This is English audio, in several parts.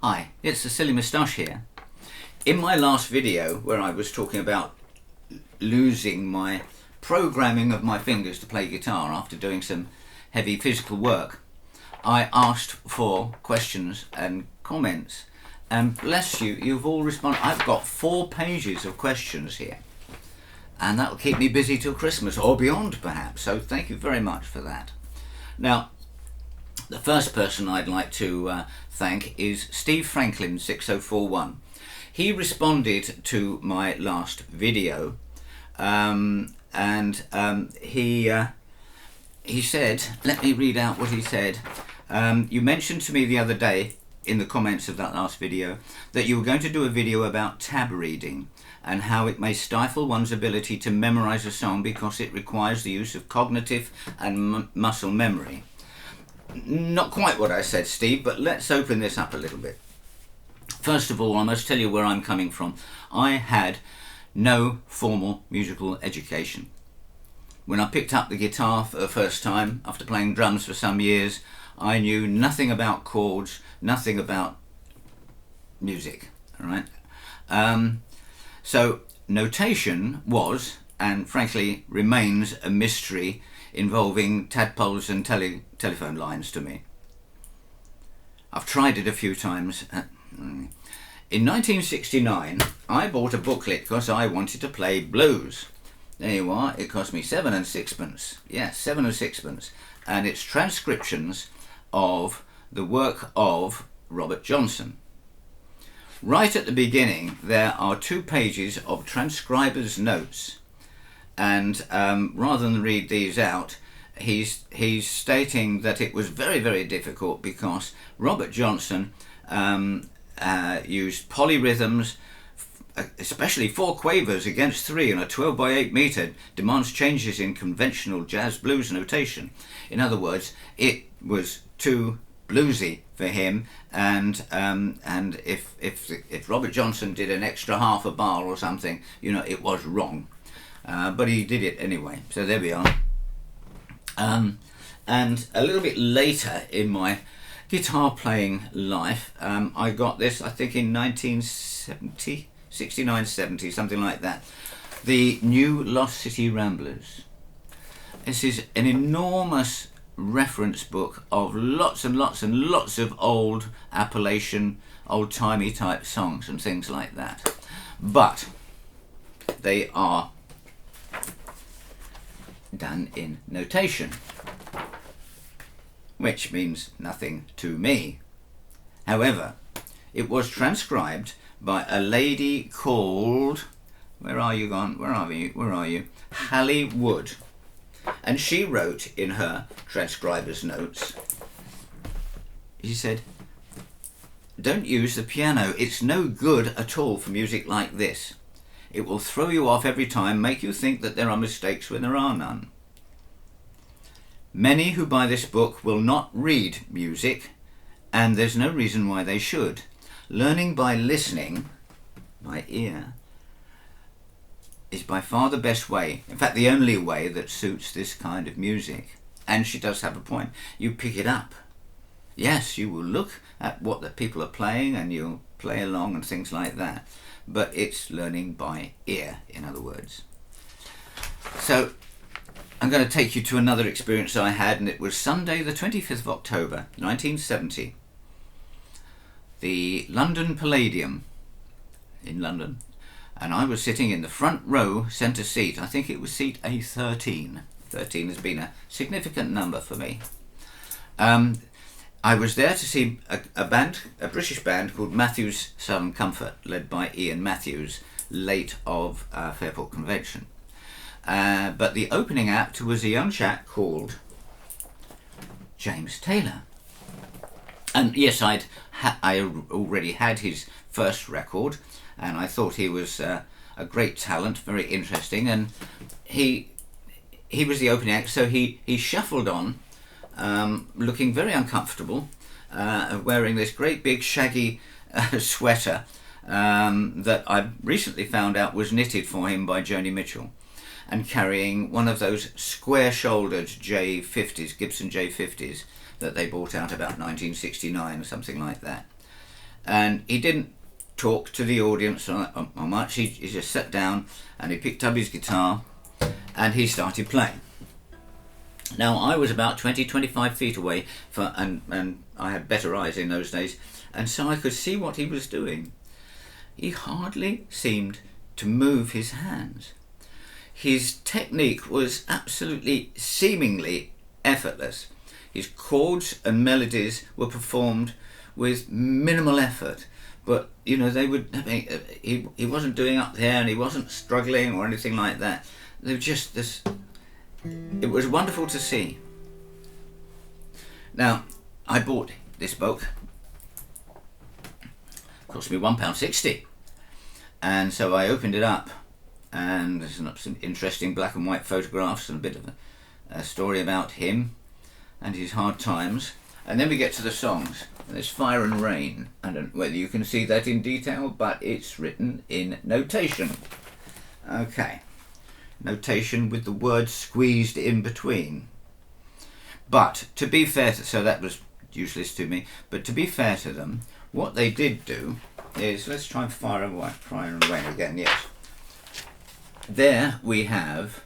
Hi, it's the Silly Moustache here. In my last video where I was talking about losing my programming of my fingers to play guitar after doing some heavy physical work, I asked for questions and comments, and bless you, you've all responded. I've got 4 pages of questions here, and that'll keep me busy till Christmas or beyond perhaps, so thank you very much for that. Now, the first person I'd like to thank is Steve Frankin6041. He responded to my last video, and he said, let me read out what he said. You mentioned to me the other day in the comments of that last video that you were going to do a video about tab reading and how it may stifle one's ability to memorize a song because it requires the use of cognitive and muscle memory. Not quite what I said, Steve, but let's open this up a little bit. First of all, I must tell you where I'm coming from. I had no formal musical education. When I picked up the guitar for the first time, after playing drums for some years, I knew nothing about chords, nothing about music, all right? So notation was, and frankly remains, a mystery involving tadpoles and telephone lines to me. I've tried it a few times. In 1969, I bought a booklet because I wanted to play blues. There you are, it cost me 7 and 6pence. Yes, 7 and 6pence. And it's transcriptions of the work of Robert Johnson. Right at the beginning, there are 2 pages of transcriber's notes. And rather than read these out, he's stating that it was very, very difficult because Robert Johnson used polyrhythms, especially 4 quavers against 3 on a 12x8 meter, demands changes in conventional jazz blues notation. In other words, it was too bluesy for him, and if Robert Johnson did an extra half a bar or something, you know, it was wrong. But he did it anyway, so there we are. And a little bit later in my guitar playing life, I got this, I think in 1970, 69, 70, something like that. The New Lost City Ramblers. This is an enormous reference book of lots and lots and lots of old Appalachian, old-timey type songs and things like that. But they are done in notation, which means nothing to me. However, it was transcribed by a lady called, where are you gone? Where are you? Hallie Wood. And she wrote in her transcriber's notes, she said, "Don't use the piano. It's no good at all for music like this. It will throw you off every time, make you think that there are mistakes when there are none. Many who buy this book will not read music, and there's no reason why they should. Learning by listening, by ear, is by far the best way, in fact the only way that suits this kind of music." And she does have a point. You pick it up. Yes, you will look at what the people are playing and you'll play along and things like that. But it's learning by ear, in other words. So I'm going to take you to another experience I had, and it was Sunday the 25th of October 1970. The London Palladium in London, and I was sitting in the front row centre seat. I think it was seat A13. 13 has been a significant number for me. I was there to see a British band called Matthews Southern Comfort, led by Ian Matthews, late of Fairport Convention. But the opening act was a young chap called James Taylor. And yes, I already had his first record, and I thought he was a great talent, very interesting, and he was the opening act, so he shuffled on, looking very uncomfortable, wearing this great big shaggy sweater that I recently found out was knitted for him by Joni Mitchell, and carrying one of those square-shouldered J50s, Gibson J50s, that they brought out about 1969 or something like that. And he didn't talk to the audience on much. He just sat down and he picked up his guitar and he started playing. Now I was about 20-25 feet away, and I had better eyes in those days, and so I could see what he was doing. He hardly seemed to move his hands. His technique was absolutely, seemingly effortless. His chords and melodies were performed with minimal effort, but you know, they would, he wasn't doing up there and he wasn't struggling or anything like that. They were just this, it was wonderful to see. Now, I bought this book. It cost me £1.60, and so I opened it up, and there's some interesting black and white photographs and a bit of a story about him and his hard times. And then we get to the songs. There's Fire and Rain. I don't know whether you can see that in detail, but it's written in notation. Okay. Notation with the words squeezed in between. But to be fair to, so that was useless to me, but to be fair to them, what they did do is, let's try Fire and Rain again, yes. There we have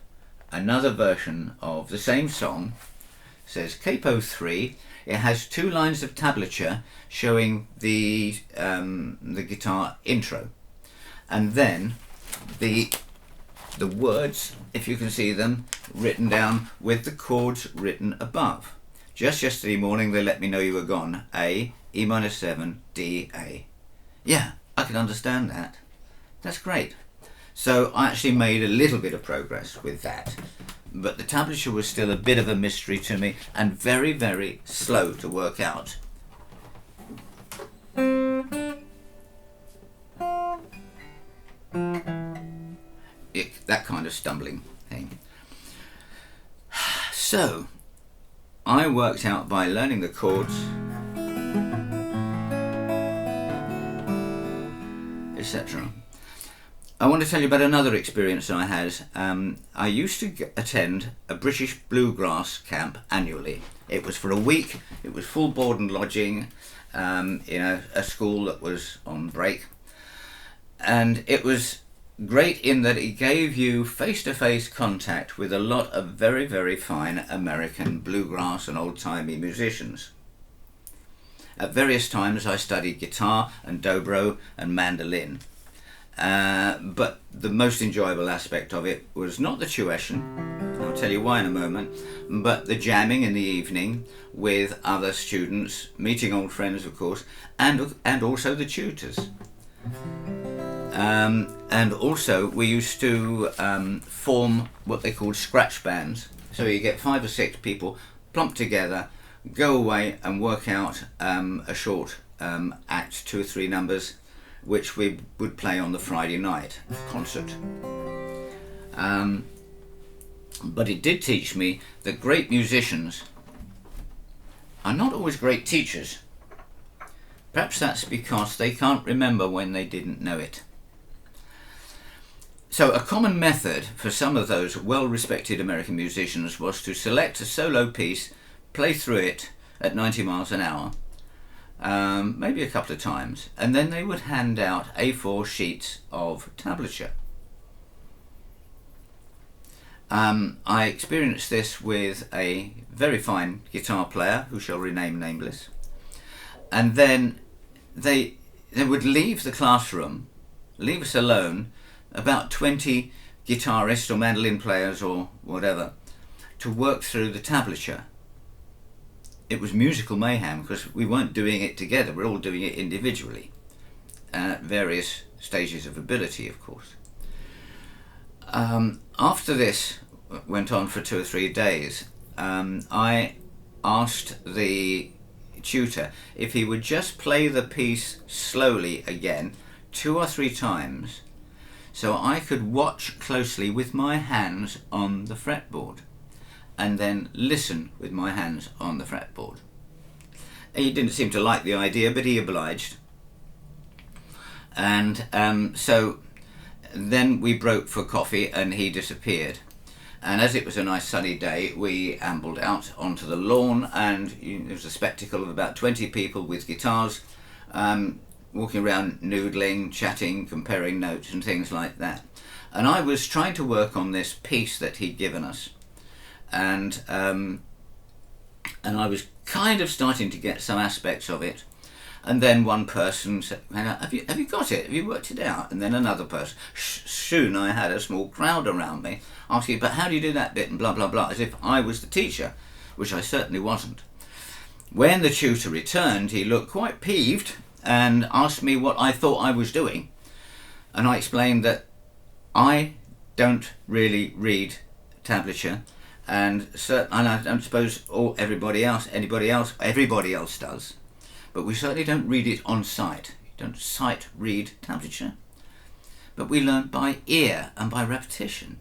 another version of the same song. It says Capo 3. It has 2 lines of tablature showing the guitar intro, and then the words, if you can see them, written down with the chords written above. Just yesterday morning they let me know you were gone. A, E minor 7, D, A. Yeah, I can understand that. That's great. So I actually made a little bit of progress with that, but the tablature was still a bit of a mystery to me and very, very slow to work out. That kind of stumbling thing. So I worked out by learning the chords, etc. I want to tell you about another experience I had. I used to attend a British Bluegrass camp annually. It was for a week. It was full board and lodging in a school that was on break. And it was great in that it gave you face-to-face contact with a lot of very, very fine American bluegrass and old-timey musicians. At various times I studied guitar and dobro and mandolin. But the most enjoyable aspect of it was not the tuition, I'll tell you why in a moment, but the jamming in the evening with other students, meeting old friends of course, and also the tutors. And also we used to form what they called scratch bands. So you get 5 or 6 people plumped together, go away and work out a short act, 2 or 3 numbers, which we would play on the Friday night concert. But it did teach me that great musicians are not always great teachers. Perhaps that's because they can't remember when they didn't know it. So a common method for some of those well-respected American musicians was to select a solo piece, play through it at 90 miles an hour, maybe a couple of times, and then they would hand out A4 sheets of tablature. I experienced this with a very fine guitar player who shall remain nameless, and then they would leave the classroom, leave us alone, about 20 guitarists or mandolin players or whatever, to work through the tablature. It was musical mayhem because we weren't doing it together, we're all doing it individually, at various stages of ability, of course. After this went on for 2 or 3 days, I asked the tutor if he would just play the piece slowly again 2 or 3 times so I could watch closely with my hands on the fretboard and then listen with my hands on the fretboard. He didn't seem to like the idea, but he obliged. And so then we broke for coffee and he disappeared. And as it was a nice sunny day, we ambled out onto the lawn, and there was a spectacle of about 20 people with guitars walking around noodling, chatting, comparing notes and things like that. And I was trying to work on this piece that he'd given us, and I was kind of starting to get some aspects of it. And then one person said, have you got it? Have you worked it out? And then another person. Soon I had a small crowd around me asking, but how do you do that bit? And blah, blah, blah, as if I was the teacher, which I certainly wasn't. When the tutor returned, he looked quite peeved and asked me what I thought I was doing. And I explained that I don't really read tablature, and I don't suppose anybody else does, but we certainly don't read it on sight. You don't sight read tablature, but we learn by ear and by repetition.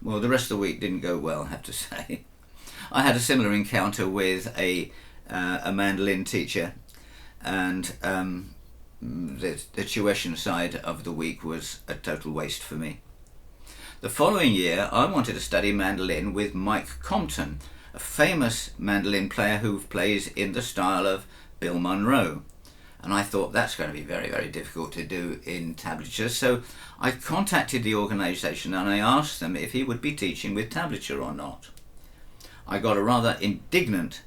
Well, the rest of the week didn't go well, I have to say. I had a similar encounter with a mandolin teacher, and the tuition side of the week was a total waste for me. The following year I wanted to study mandolin with Mike Compton, a famous mandolin player who plays in the style of Bill Monroe, and I thought that's going to be very, very difficult to do in tablature, so I contacted the organisation and I asked them if he would be teaching with tablature or not. I got a rather indignant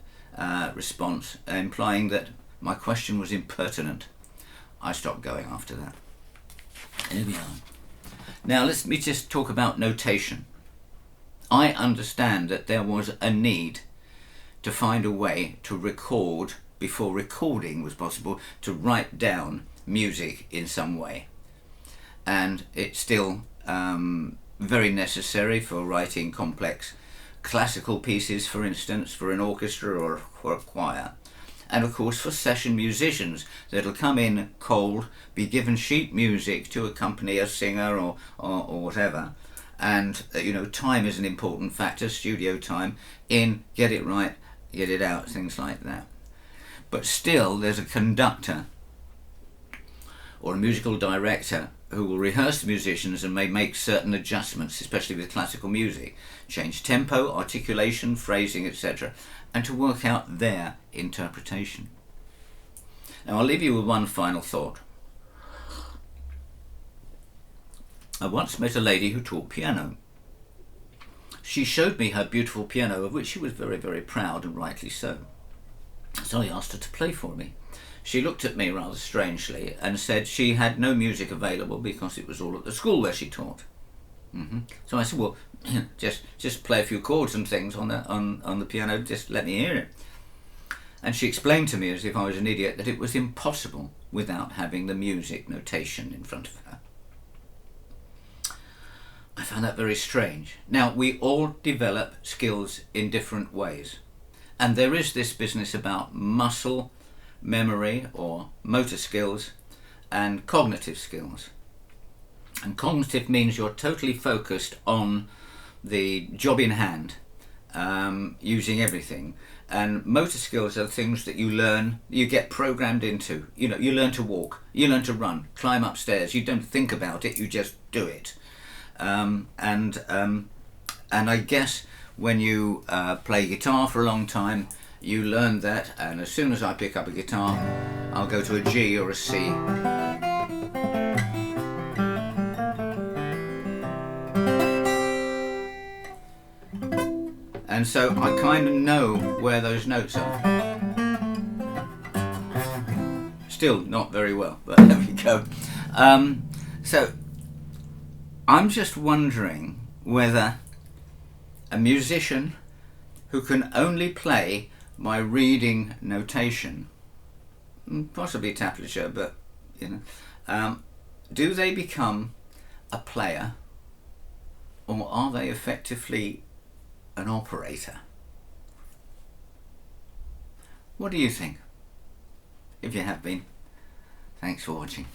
response implying that my question was impertinent. I stopped going after that. Here we are. Now let me just talk about notation. I understand that there was a need to find a way to record, before recording was possible, to write down music in some way. And it's still very necessary for writing complex classical pieces, for instance, for an orchestra or for a choir. And of course for session musicians that'll come in cold, be given sheet music to accompany a singer or whatever. And time is an important factor, studio time, get it right, get it out, things like that. But still there's a conductor or a musical director who will rehearse the musicians and may make certain adjustments, especially with classical music, change tempo, articulation, phrasing, etc., and to work out their interpretation. Now I'll leave you with one final thought. I once met a lady who taught piano. She showed me her beautiful piano, of which she was very, very proud, and rightly so. So I asked her to play for me. She looked at me rather strangely and said she had no music available because it was all at the school where she taught. So I said, well, just play a few chords and things on the piano, just let me hear it. And she explained to me, as if I was an idiot, that it was impossible without having the music notation in front of her. I found that very strange. Now, we all develop skills in different ways, and there is this business about muscle memory or motor skills and cognitive skills. And cognitive means you're totally focused on the job in hand, using everything. And motor skills are things that you learn, you get programmed into. You learn to walk, you learn to run, climb upstairs. You don't think about it, you just do it. And I guess when you play guitar for a long time, you learn that, and as soon as I pick up a guitar, I'll go to a G or a C. And so I kind of know where those notes are. Still not very well, but there we go. So I'm just wondering whether a musician who can only play by reading notation, possibly tablature, but do they become a player, or are they effectively an operator? What do you think? If you have been, thanks for watching.